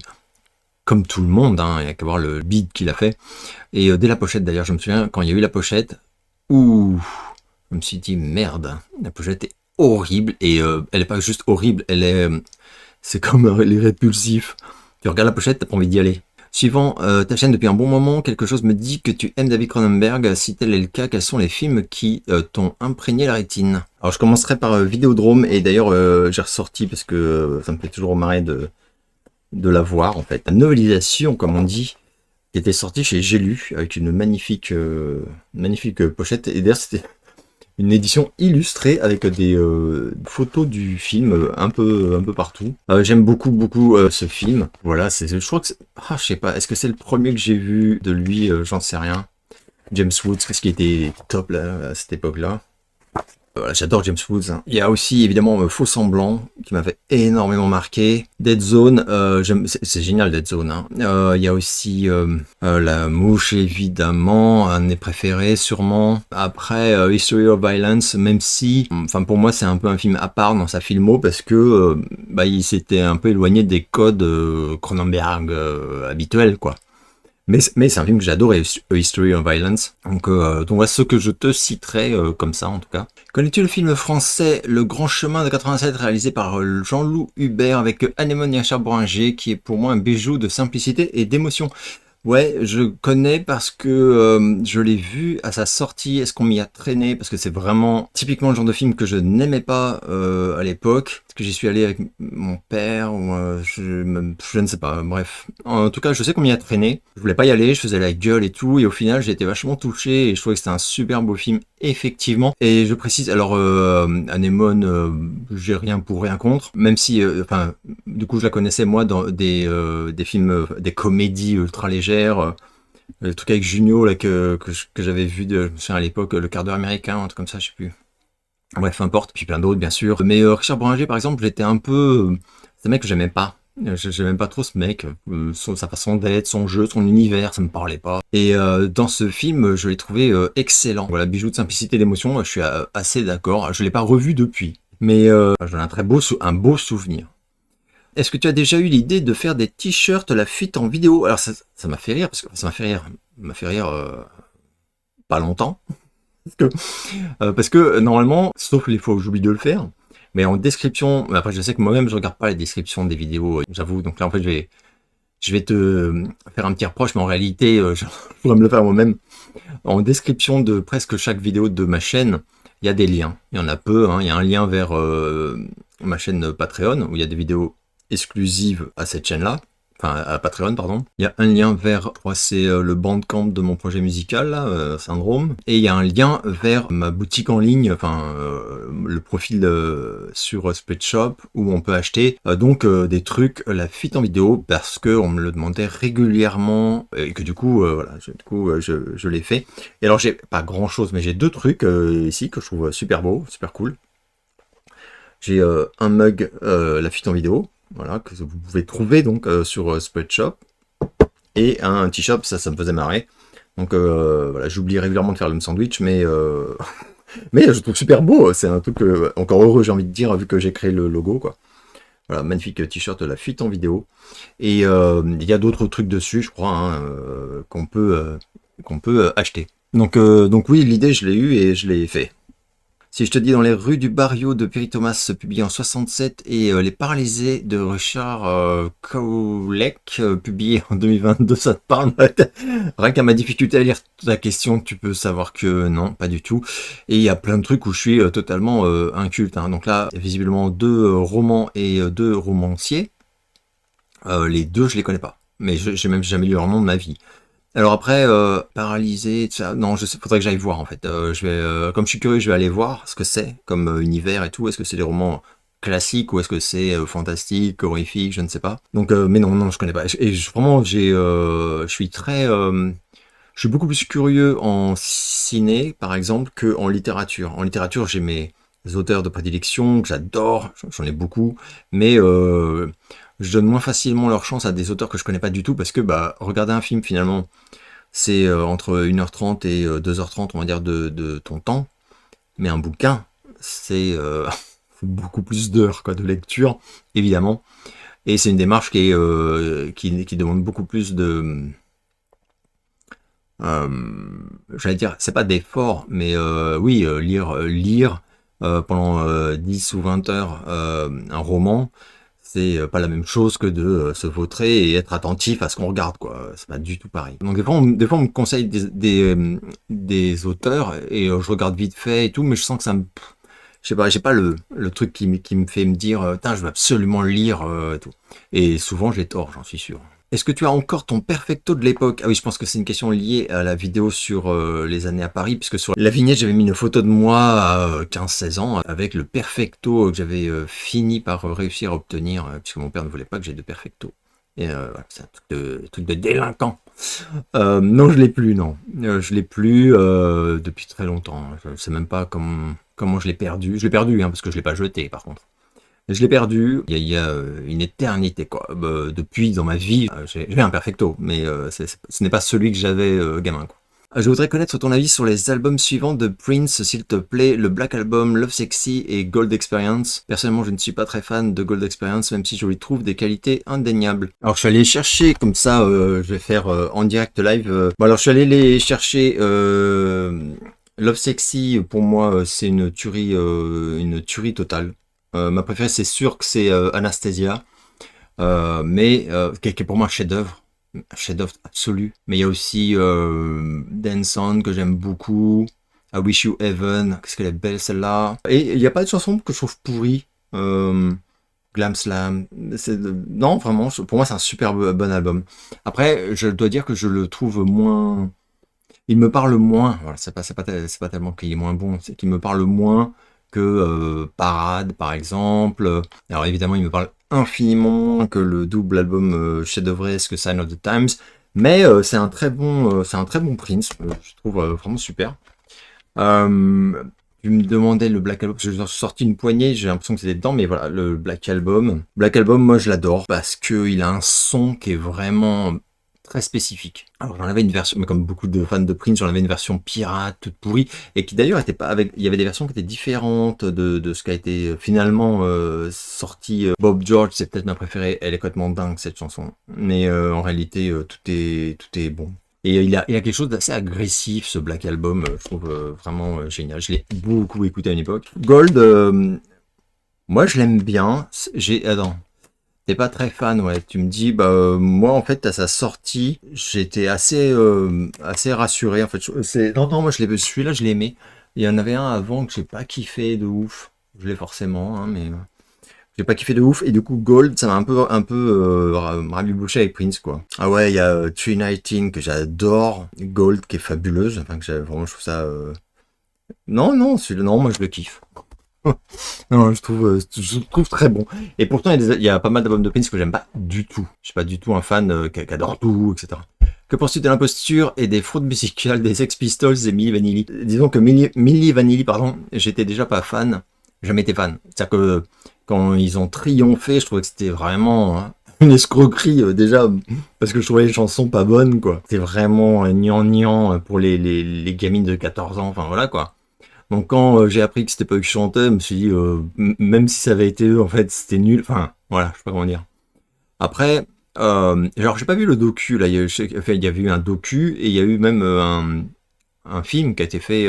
Comme tout le monde, hein. Il y a qu'à voir le bid qu'il a fait. Et dès la pochette, d'ailleurs, je me souviens, quand il y a eu la pochette, ouh, je me suis dit, merde, la pochette est horrible. Et elle est pas juste horrible, c'est comme les répulsifs. Tu regardes la pochette, t'as pas envie d'y aller. Suivant ta chaîne depuis un bon moment, quelque chose me dit que tu aimes David Cronenberg. Si tel est le cas, quels sont les films qui t'ont imprégné la rétine? Alors je commencerai par Vidéodrome, et d'ailleurs j'ai ressorti parce que ça me fait toujours marrer de la voir en fait. La novelisation, comme on dit, qui était sortie chez J'ai lu, avec une magnifique pochette. Et d'ailleurs c'était une édition illustrée avec des photos du film un peu partout. J'aime beaucoup ce film. Voilà, je crois que je sais pas, est-ce que c'est le premier que j'ai vu de lui? J'en sais rien. James Woods, qu'est-ce qui était top là, à cette époque-là? Voilà, j'adore James Woods, hein. Il y a aussi évidemment Faux Semblant qui m'avait énormément marqué. Dead Zone, c'est génial Dead Zone, hein. Il y a aussi La Mouche évidemment, un de mes préférés sûrement. Après History of Violence, même si, enfin pour moi c'est un peu un film à part dans sa filmo parce que il s'était un peu éloigné des codes Cronenberg habituels, quoi. Mais c'est un film que j'ai adoré, A History of Violence. Donc voilà ce que je te citerai comme ça en tout cas. Connais-tu le film français Le Grand Chemin de 87 réalisé par Jean-Loup Hubert avec Anémone et Richard Bohringer, qui est pour moi un bijou de simplicité et d'émotion? Ouais, je connais parce que je l'ai vu à sa sortie. Est-ce qu'on m'y a traîné? Parce que c'est vraiment typiquement le genre de film que je n'aimais pas à l'époque. Est-ce que j'y suis allé avec mon père ou je ne sais pas. Bref, en tout cas, je sais qu'on m'y a traîné. Je voulais pas y aller, je faisais la gueule et tout. Et au final, j'ai été vachement touché et je trouvais que c'était un super beau film, effectivement. Et je précise, alors Anémone, j'ai rien pour rien contre, même si, du coup, je la connaissais moi dans des films, des comédies ultra légères. Le truc avec Junio là que j'avais vu je me souviens à l'époque, le quart d'heure américain, un truc comme ça, je sais plus. Bref, importe. Puis plein d'autres, bien sûr. Mais Richard Bohringer, par exemple, j'étais un peu, c'est un mec que j'aimais pas. J'aimais pas trop ce mec, sa façon d'être, son jeu, son univers, ça me parlait pas. Et dans ce film, je l'ai trouvé excellent. Voilà, bijou de simplicité et d'émotion, je suis assez d'accord. Je l'ai pas revu depuis, mais j'en ai un beau souvenir. Est-ce que tu as déjà eu l'idée de faire des t-shirts La Fuite en vidéo? Alors ça m'a fait rire, parce que ça m'a fait rire pas longtemps. Parce que normalement, sauf les fois où j'oublie de le faire, mais en description, après je sais que moi-même je regarde pas les descriptions des vidéos, j'avoue, donc là en fait je vais te faire un petit reproche, mais en réalité je pourrais me le faire moi-même. En description de presque chaque vidéo de ma chaîne, il y a des liens. Il y en a peu, hein. Il y a un lien vers ma chaîne Patreon, où il y a des vidéos exclusive à cette chaîne-là, enfin à Patreon, pardon. Il y a un lien vers, je crois c'est le Bandcamp de mon projet musical, là, Syndrome, et il y a un lien vers ma boutique en ligne, le profil sur Spreadshop, où on peut acheter des trucs, La Fuite en vidéo, parce que on me le demandait régulièrement, et que du coup, je l'ai fait. Et alors j'ai pas grand-chose, mais j'ai deux trucs ici que je trouve super beaux, super cool. J'ai un mug La Fuite en vidéo, voilà, que vous pouvez trouver donc sur Spreadshop. et un t-shirt, ça me faisait marrer. Donc voilà, j'oublie régulièrement de faire le sandwich, mais mais je trouve super beau. C'est un truc encore heureux, j'ai envie de dire, vu que j'ai créé le logo, quoi. Voilà, magnifique t-shirt La Fuite en vidéo. Et il y a d'autres trucs dessus, je crois, hein, qu'on peut acheter. Donc oui, l'idée, je l'ai eue et je l'ai fait. Si je te dis Dans les rues du Barrio de Perry Thomas, publié en 67, et Les Paralysés de Richard Cowlek, publié en 2022, ça te parle? Rien qu'à ma difficulté à lire ta question, tu peux savoir que non, pas du tout. Et il y a plein de trucs où je suis totalement inculte. Hein. Donc là, visiblement 2 romans et 2 romanciers. Les 2, je les connais pas. Mais j'ai même jamais lu leur nom de ma vie. Alors après, paralysé, tout ça, non, faudrait que j'aille voir en fait. Comme je suis curieux, je vais aller voir ce que c'est comme univers et tout. Est-ce que c'est des romans classiques ou est-ce que c'est fantastique, horrifique, je ne sais pas. Donc, mais non, je connais pas. Et vraiment, je suis je suis beaucoup plus curieux en ciné, par exemple, que en littérature. En littérature, j'ai mes auteurs de prédilection que j'adore, j'en ai beaucoup, mais je donne moins facilement leur chance à des auteurs que je connais pas du tout parce que regarder un film finalement c'est entre 1h30 et 2h30 on va dire de ton temps, mais un bouquin c'est beaucoup plus d'heures quoi de lecture évidemment, et c'est une démarche qui demande beaucoup plus de j'allais dire c'est pas d'effort mais oui lire pendant 10 ou 20 heures un roman, c'est pas la même chose que de se vautrer et être attentif à ce qu'on regarde, quoi. C'est pas du tout pareil. Donc des fois on me conseille des auteurs et je regarde vite fait et tout, mais je sens que ça me... Je sais pas, j'ai pas le truc qui me fait me dire, putain, je veux absolument le lire et tout. Et souvent j'ai tort, j'en suis sûr. Est-ce que tu as encore ton perfecto de l'époque? Ah oui, je pense que c'est une question liée à la vidéo sur les années à Paris, puisque sur la vignette, j'avais mis une photo de moi à 15-16 ans, avec le perfecto que j'avais fini par réussir à obtenir, puisque mon père ne voulait pas que j'ai de perfecto. Et voilà, c'est un truc de délinquant. Non, je l'ai plus, non. Je l'ai plus depuis très longtemps. Je sais même pas comment je l'ai perdu. Je l'ai perdu, hein, parce que je l'ai pas jeté, par contre. Je l'ai perdu il y a une éternité, quoi. Depuis, dans ma vie, j'ai un perfecto, mais ce n'est pas celui que j'avais gamin, quoi. Je voudrais connaître ton avis sur les albums suivants de Prince, s'il te plaît, le Black Album, Love Sexy et Gold Experience. Personnellement, je ne suis pas très fan de Gold Experience, même si je lui trouve des qualités indéniables. Alors, je suis allé chercher, comme ça, je vais faire en direct live. Bon, alors, je suis allé les chercher... Love Sexy, pour moi, c'est une tuerie totale. Ma préférée, c'est sûr que c'est Anastasia, mais qui est pour moi un chef-d'œuvre absolu. Mais il y a aussi Dance On que j'aime beaucoup, I Wish You Heaven, qu'est-ce qu'elle est belle celle-là. Et il n'y a pas de chanson que je trouve pourrie. Glam Slam, non vraiment, pour moi c'est un super bon album. Après, je dois dire que je le trouve moins, il me parle moins. Voilà, c'est pas tellement qu'il est moins bon, c'est qu'il me parle moins que Parade par exemple. Alors évidemment il me parle infiniment moins que le double album chef-d'œuvresque Sign of the Times, mais c'est un très bon Prince, je trouve vraiment super. Tu me demandais le Black Album, j'ai sorti une poignée, j'ai l'impression que c'était dedans, mais voilà, le Black Album, moi je l'adore parce que il a un son qui est vraiment très spécifique. Alors j'en avais une version, mais comme beaucoup de fans de Prince, j'en avais une version pirate, toute pourrie, et qui d'ailleurs était pas avec, il y avait des versions qui étaient différentes de ce qui a été finalement sorti. Bob George, c'est peut-être ma préférée, elle est complètement dingue cette chanson, mais en réalité tout est bon. Et il a quelque chose d'assez agressif, ce Black Album, je trouve vraiment génial. Je l'ai beaucoup écouté à une époque. Gold, moi je l'aime bien. Attends. T'es pas très fan, ouais. Tu me dis, moi en fait à sa sortie, j'étais assez rassuré. En fait, non, moi celui-là je l'ai aimé. Il y en avait un avant que j'ai pas kiffé de ouf. Je l'ai forcément, hein, mais j'ai pas kiffé de ouf. Et du coup Gold, ça m'a un peu rabiboché avec Prince, quoi. Ah ouais, il y a 319 que j'adore, Gold qui est fabuleuse. Enfin vraiment je trouve ça. Non, non, moi je le kiffe. Non, je le trouve très bon. Et pourtant, il y a pas mal d'albums de Prince que j'aime pas du tout. Je suis pas du tout un fan qui adore tout, etc. Que penses-tu de l'imposture et des fraudes musicales des Sex Pistols et Milli Vanilli? Disons que Milli Vanilli, pardon, j'étais déjà pas fan. Jamais été fan. C'est-à-dire que quand ils ont triomphé, je trouvais que c'était vraiment une escroquerie déjà parce que je trouvais les chansons pas bonnes quoi. C'était vraiment gnangnan pour les gamines de 14 ans, enfin voilà quoi. Donc quand j'ai appris que c'était pas eux qui chantaient, je me suis dit même si ça avait été eux en fait c'était nul. Enfin voilà, je sais pas comment dire. Après genre j'ai pas vu le docu là, enfin, il y avait eu un docu et il y a eu même un film qui a été fait.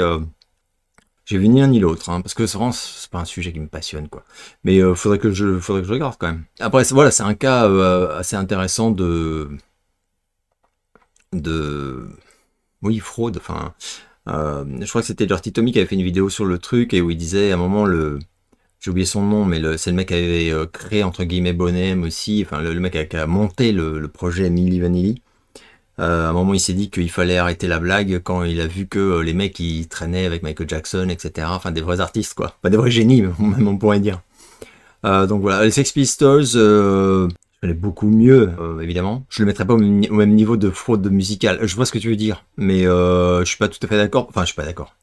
J'ai vu ni l'un ni l'autre, hein, parce que c'est vraiment c'est pas un sujet qui me passionne quoi. Mais faudrait que je regarde quand même. Après voilà, c'est un cas assez intéressant de oui fraude. Enfin, je crois que c'était Dirty Tommy qui avait fait une vidéo sur le truc et où il disait à un moment j'ai oublié son nom, mais c'est le mec qui avait créé entre guillemets Bonhomme aussi. Enfin le mec qui a monté le projet Milli Vanilli. À un moment, il s'est dit qu'il fallait arrêter la blague quand il a vu que les mecs ils traînaient avec Michael Jackson, etc. Enfin, des vrais artistes, quoi. Pas des vrais génies, même on pourrait dire. Donc voilà, les Sex Pistols, je connais beaucoup mieux, évidemment. Je le mettrais pas au même niveau de fraude musicale. Je vois ce que tu veux dire, mais je suis pas tout à fait d'accord. Enfin, je suis pas d'accord.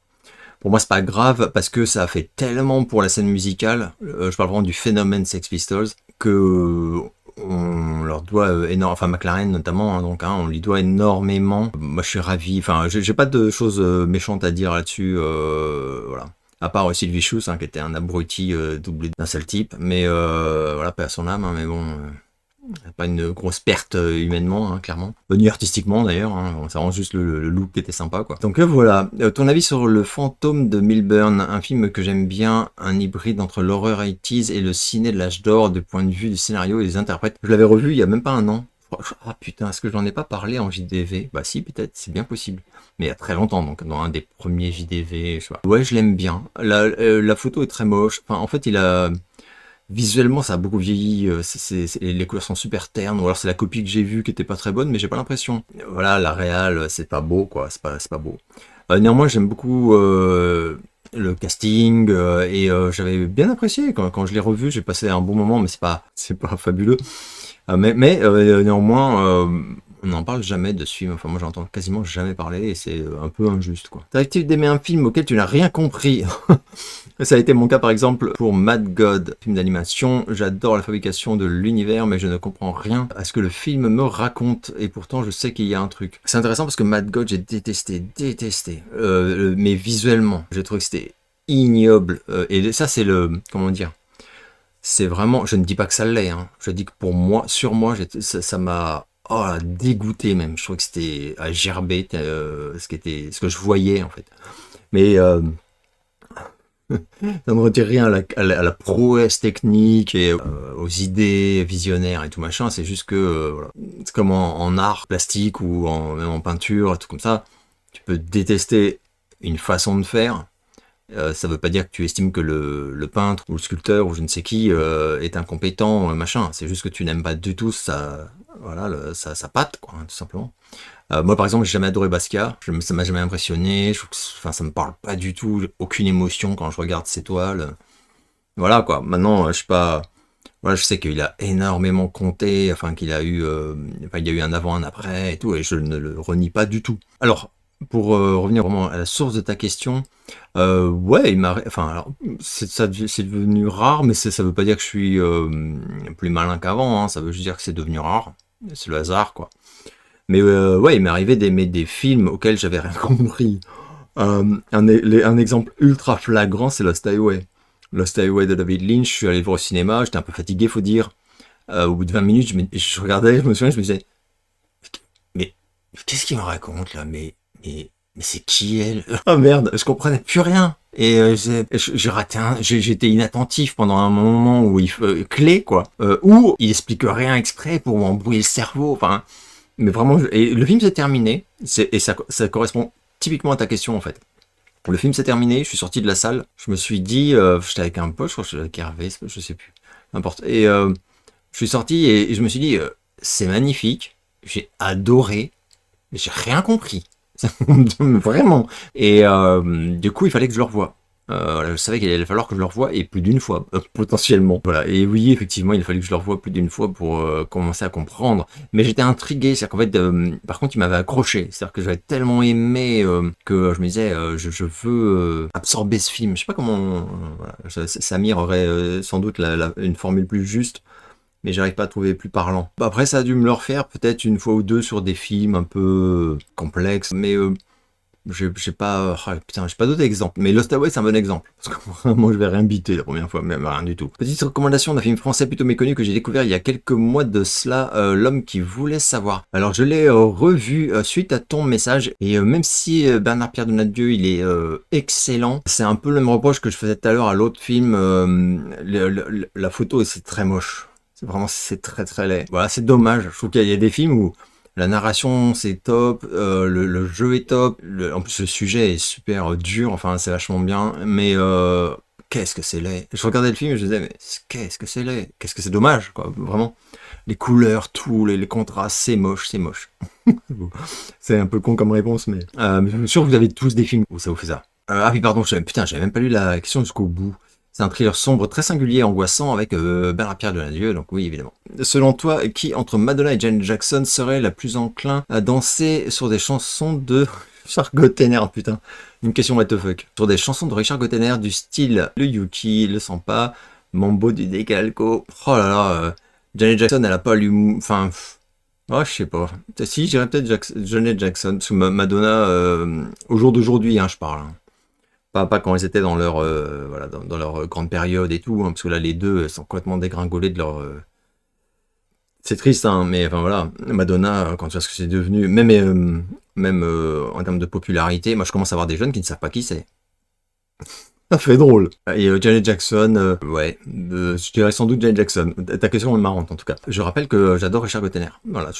Pour moi, c'est pas grave parce que ça a fait tellement pour la scène musicale. Je parle vraiment du phénomène Sex Pistols que on leur doit énormément, enfin McLaren notamment, hein, donc hein, on lui doit énormément. Moi, je suis ravi. Enfin, j'ai pas de choses méchantes à dire là-dessus. Voilà. À part Sylvie Chous, hein, qui était un abruti doublé d'un seul type. Mais voilà, paix à son âme. Hein, mais bon, pas une grosse perte humainement, hein, clairement. Ni artistiquement d'ailleurs, hein, ça rend juste le look qui était sympa, quoi. Donc voilà, ton avis sur Le Fantôme de Milburn, un film que j'aime bien, un hybride entre l'horreur 80s et le ciné de l'âge d'or du point de vue du scénario et des interprètes. Je l'avais revu il y a même pas un an. Ah putain, est-ce que j'en ai pas parlé en JDV? Bah si, peut-être, c'est bien possible. Mais il y a très longtemps, donc dans un des premiers JDV, je sais pas. Ouais, je l'aime bien. La photo est très moche. Enfin, en fait, il a... Visuellement, ça a beaucoup vieilli, les couleurs sont super ternes, ou alors c'est la copie que j'ai vue qui était pas très bonne, mais j'ai pas l'impression. Voilà, la réal, c'est pas beau, quoi, c'est pas beau. Néanmoins, j'aime beaucoup le casting, et j'avais bien apprécié quand je l'ai revu, j'ai passé un bon moment, mais c'est pas fabuleux. Néanmoins, on n'en parle jamais de ce film. Enfin, moi, j'entends quasiment jamais parler et c'est un peu injuste, quoi. T'arrives d'aimer un film auquel tu n'as rien compris. Ça a été mon cas, par exemple, pour Mad God, film d'animation. J'adore la fabrication de l'univers, mais je ne comprends rien à ce que le film me raconte. Et pourtant, je sais qu'il y a un truc. C'est intéressant parce que Mad God, j'ai détesté. Mais visuellement, j'ai trouvé que c'était ignoble. Et ça, c'est comment dire, c'est vraiment, je ne dis pas que ça l'est, hein. Je dis que pour moi, sur moi, ça m'a dégoûté même. Je trouvais que c'était à gerber ce que je voyais en fait. Mais ça ne retire rien à la prouesse technique et aux idées visionnaires et tout machin. C'est juste que voilà. C'est comme en art plastique ou même en peinture, tout comme ça. Tu peux détester une façon de faire. Ça veut pas dire que tu estimes que le peintre ou le sculpteur ou je ne sais qui est incompétent, machin. C'est juste que tu n'aimes pas du tout voilà, sa patte, quoi, hein, tout simplement. Moi, par exemple, j'ai jamais adoré Basquiat. Ça m'a jamais impressionné. Je trouve que, enfin, ça me parle pas du tout. J'ai aucune émotion quand je regarde ses toiles. Voilà, quoi. Maintenant, je sais pas. Voilà, je sais qu'il a énormément compté. Enfin, enfin, il y a eu un avant, un après et tout, et je ne le renie pas du tout. Alors, pour revenir vraiment à la source de ta question, ouais, enfin, alors, c'est devenu rare, mais ça veut pas dire que je suis plus malin qu'avant. Hein. Ça veut juste dire que c'est devenu rare. C'est le hasard, quoi. Mais ouais, il m'est arrivé d'aimer des films auxquels j'avais rien compris. Un exemple ultra flagrant, c'est Lost Highway. Lost Highway de David Lynch, je suis allé le voir au cinéma, j'étais un peu fatigué, faut dire. Au bout de 20 minutes, je regardais, je me souviens, je me disais, mais qu'est-ce qu'il me raconte là? Mais c'est qui elle? Oh merde, je comprenais plus rien. Et j'ai raté j'étais inattentif pendant un moment où clé quoi, où il explique rien exprès pour m'embrouiller le cerveau. Enfin, mais vraiment, et le film s'est terminé, et ça correspond typiquement à ta question en fait. Le film s'est terminé, je suis sorti de la salle, je me suis dit, j'étais avec un pote, je crois que j'étais avec Hervé, je sais plus, n'importe. Et je suis sorti et je me suis dit, c'est magnifique, j'ai adoré, mais j'ai rien compris. Vraiment. Et du coup, il fallait que je le revoie. Voilà, je savais qu'il allait falloir que je le revoie et plus d'une fois, potentiellement. Voilà. Et oui, effectivement, il a fallu que je le revoie plus d'une fois pour commencer à comprendre. Mais j'étais intrigué, c'est-à-dire qu'en fait, par contre, il m'avait accroché. C'est-à-dire que j'avais tellement aimé que je me disais, je veux absorber ce film. Je sais pas comment. Voilà. Samir aurait sans doute une formule plus juste. mais j'arrive pas à trouver plus parlant. Après, ça a dû me le refaire peut-être une fois ou deux sur des films un peu complexes, mais j'ai pas, putain, j'ai pas d'autres exemples. Mais Lost Highway, c'est un bon exemple. Parce que vraiment, je vais rien biter la première fois, même rien du tout. Petite recommandation d'un film français plutôt méconnu que j'ai découvert il y a quelques mois de cela, L'homme qui voulait savoir. Alors, je l'ai revu suite à ton message, et même si Bernard-Pierre Donadieu, il est excellent, c'est un peu le même reproche que je faisais tout à l'heure à l'autre film. La photo, c'est très moche. C'est vraiment, c'est très très laid. Voilà, c'est dommage. Je trouve qu'il y a des films où la narration c'est top, le jeu est top, en plus le sujet est super dur, enfin c'est vachement bien, mais qu'est-ce que c'est laid. Je regardais le film et je disais mais qu'est-ce que c'est laid, qu'est-ce que c'est dommage quoi, vraiment. Les couleurs, tout, les contrastes, c'est moche, c'est moche. C'est un peu con comme réponse, mais je suis sûr que vous avez tous des films où ça vous fait ça. Ah oui pardon, j'avais même pas lu la question jusqu'au bout. C'est un thriller sombre, très singulier, angoissant, avec Bernard-Pierre Donadieu, donc oui, évidemment. Selon toi, qui, entre Madonna et Janet Jackson, serait la plus enclin à danser sur des chansons de Richard Gottener, putain, une question what the fuck. Sur des chansons de Richard Gottener du style Le Yuki, Le Sampa, Mambo du Décalco. Oh là là, Janet Jackson, elle a pas l'humour, enfin... Oh, je sais pas. Si, je dirais peut-être Janet Jackson, parce que Madonna, au jour d'aujourd'hui, hein, je parle. Hein. Pas quand ils étaient dans leur voilà dans leur grande période et tout, hein, parce que là les deux sont complètement dégringolés de leur. C'est triste, hein, mais enfin voilà, Madonna, quand tu vois ce que c'est devenu, même en termes de popularité, moi je commence à voir des jeunes qui ne savent pas qui c'est. Ça fait drôle. Et Janet Jackson, ouais, je dirais sans doute Janet Jackson. Ta question est marrante en tout cas. Je rappelle que j'adore Richard Gottener. Voilà,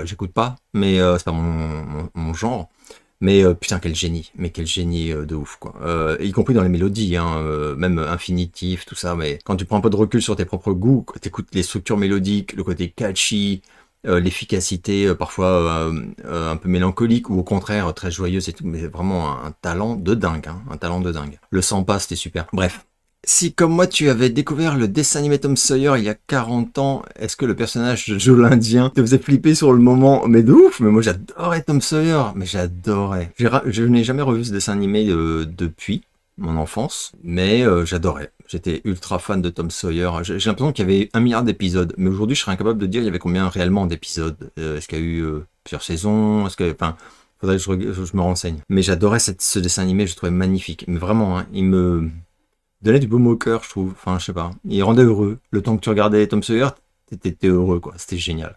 j'écoute pas, mais c'est pas mon genre. Mais putain quel génie, mais quel génie de ouf quoi. Y compris dans les mélodies, hein, même infinitif, tout ça. Mais quand tu prends un peu de recul sur tes propres goûts, que t'écoutes les structures mélodiques, le côté catchy, l'efficacité parfois un peu mélancolique ou au contraire très joyeuse et tout, mais vraiment un talent de dingue, hein, un talent de dingue. Le Sampa c'était super. Bref. Si, comme moi, tu avais découvert le dessin animé Tom Sawyer il y a 40 ans, est-ce que le personnage de Joe l'Indien te faisait flipper sur le moment? Mais de ouf! Mais moi, j'adorais Tom Sawyer! Mais j'adorais! Je n'ai jamais revu ce dessin animé depuis mon enfance, mais j'adorais. J'étais ultra fan de Tom Sawyer. J'ai l'impression qu'il y avait 1 milliard d'épisodes, mais aujourd'hui, je serais incapable de dire il y avait combien réellement d'épisodes. Est-ce qu'il y a eu plusieurs saisons? Enfin, faudrait que je me renseigne. Mais j'adorais ce dessin animé, je le trouvais magnifique. Mais vraiment, hein, il me donnait du baume au cœur, je trouve. Enfin, je sais pas. Il rendait heureux. Le temps que tu regardais Tom Sawyer, t'étais heureux, quoi. C'était génial.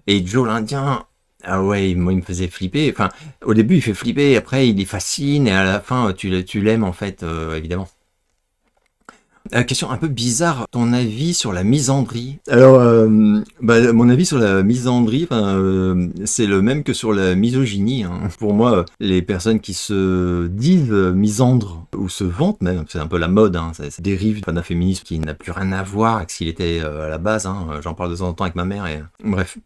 Et Joe l'Indien, ah ouais, moi, il me faisait flipper. Enfin, au début, il fait flipper, après, il est fascine, et à la fin, tu l'aimes, en fait, évidemment. Question un peu bizarre, ton avis sur la misandrie? Alors, mon avis sur la misandrie, c'est le même que sur la misogynie. Hein. Pour moi, les personnes qui se disent misandres ou se vantent même, c'est un peu la mode, hein, ça dérive d'un féminisme qui n'a plus rien à voir avec ce qu'il était à la base. Hein. J'en parle de temps en temps avec ma mère et bref.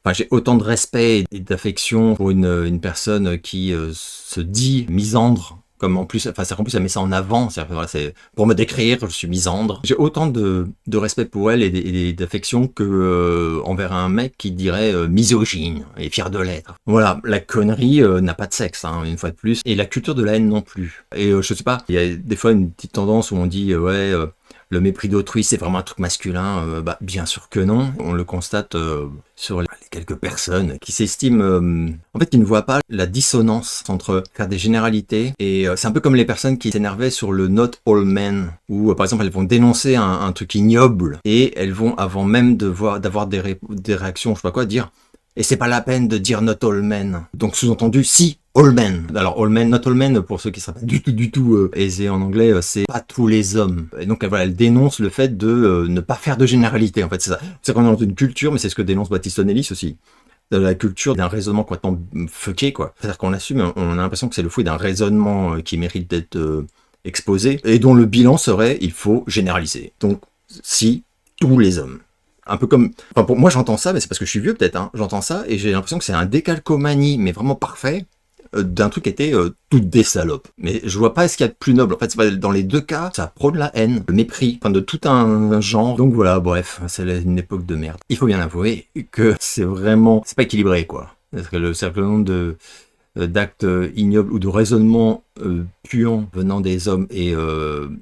Enfin, j'ai autant de respect et d'affection pour une personne qui se dit misandre. Comme en plus, enfin, c'est qu'en plus, elle met ça en avant. Voilà, c'est pour me décrire, je suis misandre. J'ai autant de respect pour elle et d'affection que envers un mec qui dirait misogyne et fier de l'être. Voilà, la connerie n'a pas de sexe, hein, une fois de plus, et la culture de la haine non plus. Et je sais pas, il y a des fois une petite tendance où on dit le mépris d'autrui, c'est vraiment un truc masculin. Bien sûr que non. On le constate sur les quelques personnes qui s'estiment... en fait, qui ne voient pas la dissonance entre faire des généralités et c'est un peu comme les personnes qui s'énervaient sur le not all men, où par exemple, elles vont dénoncer un truc ignoble et elles vont, avant même d'avoir des réactions, je sais pas quoi, dire et c'est pas la peine de dire not all men. Donc sous-entendu, si, all men. Alors all men, not all men, pour ceux qui seraient pas du tout aisés en anglais, c'est pas tous les hommes. Et donc voilà, elle dénonce le fait de ne pas faire de généralité. En fait, c'est ça. C'est qu'on est dans une culture, mais c'est ce que dénonce Baptiste Nellis aussi. De la culture d'un raisonnement complètement fucké, quoi. C'est-à-dire qu'on assume, on a l'impression que c'est le fruit d'un raisonnement qui mérite d'être exposé et dont le bilan serait, il faut généraliser. Donc, si, tous les hommes. Un peu comme... Enfin, pour moi, j'entends ça, mais c'est parce que je suis vieux, peut-être. Hein. J'entends ça, et j'ai l'impression que c'est un décalcomanie, mais vraiment parfait, d'un truc qui était toutes des salopes. Mais je vois pas ce qu'il y a de plus noble. En fait, dans les deux cas, ça prône la haine, le mépris, enfin, de tout un genre. Donc voilà, bref, c'est une époque de merde. Il faut bien avouer que c'est vraiment... C'est pas équilibré, quoi. Parce que le cercle nombre d'actes ignobles ou de raisonnements puants venant des hommes et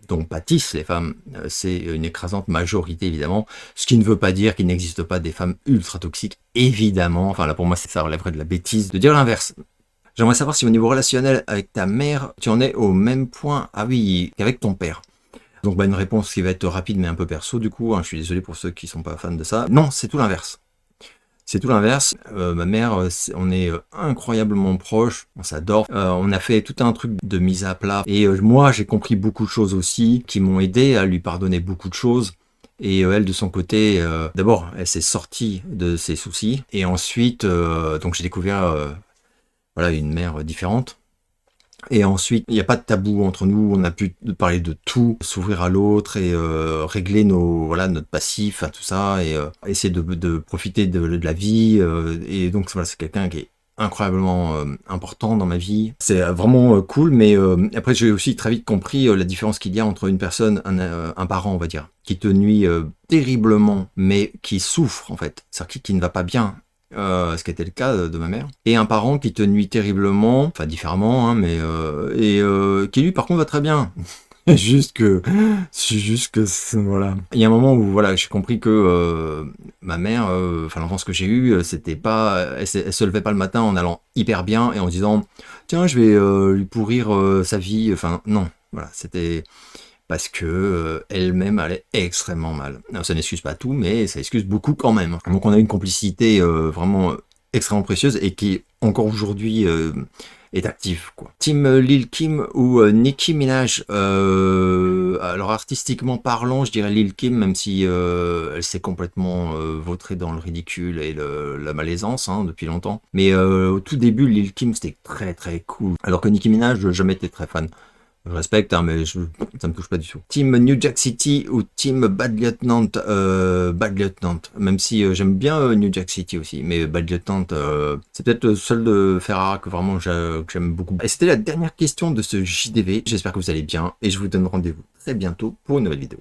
dont pâtissent les femmes, c'est une écrasante majorité évidemment, ce qui ne veut pas dire qu'il n'existe pas des femmes ultra toxiques, évidemment, enfin là pour moi ça relèverait de la bêtise de dire l'inverse. J'aimerais savoir si au niveau relationnel avec ta mère, tu en es au même point, ah oui, qu'avec ton père. Donc une réponse qui va être rapide mais un peu perso du coup, hein, je suis désolé pour ceux qui sont pas fans de ça. Non, c'est tout l'inverse. C'est tout l'inverse. Ma mère, on est incroyablement proches, on s'adore. On a fait tout un truc de mise à plat. Et moi, j'ai compris beaucoup de choses aussi qui m'ont aidé à lui pardonner beaucoup de choses. Et elle, de son côté, d'abord, elle s'est sortie de ses soucis. Et ensuite, donc j'ai découvert voilà, une mère différente. Et ensuite, il n'y a pas de tabou entre nous, on a pu parler de tout, s'ouvrir à l'autre et régler voilà, notre passif, tout ça, et essayer de profiter de la vie. Et donc voilà, c'est quelqu'un qui est incroyablement important dans ma vie. C'est vraiment cool, mais après j'ai aussi très vite compris la différence qu'il y a entre une personne, un parent, on va dire, qui te nuit terriblement, mais qui souffre en fait, c'est-à-dire qui ne va pas bien. Ce qui était le cas de ma mère, et un parent qui te nuit terriblement, enfin différemment, hein, mais qui lui par contre va très bien. C'est juste que voilà. Il y a un moment où voilà, j'ai compris que ma mère, enfin l'enfance que j'ai eue, c'était pas, elle se levait pas le matin en allant hyper bien et en disant tiens je vais lui pourrir sa vie. Enfin non, voilà, c'était parce que elle-même allait extrêmement mal. Alors, ça n'excuse pas tout, mais ça excuse beaucoup quand même. Donc on a une complicité vraiment extrêmement précieuse et qui encore aujourd'hui est active, quoi. Team Lil Kim ou Nicki Minaj, alors artistiquement parlant, je dirais Lil Kim, même si elle s'est complètement vautrée dans le ridicule et la malaisance hein, depuis longtemps. Mais au tout début, Lil Kim c'était très très cool, alors que Nicki Minaj, je n'ai jamais été très fan. Je respecte, hein, mais ça me touche pas du tout. Team New Jack City ou Team Bad Lieutenant, Bad Lieutenant. Même si j'aime bien New Jack City aussi, mais Bad Lieutenant, c'est peut-être le seul de Ferrara que vraiment que j'aime beaucoup. Et c'était la dernière question de ce JDV. J'espère que vous allez bien et je vous donne rendez-vous très bientôt pour une nouvelle vidéo.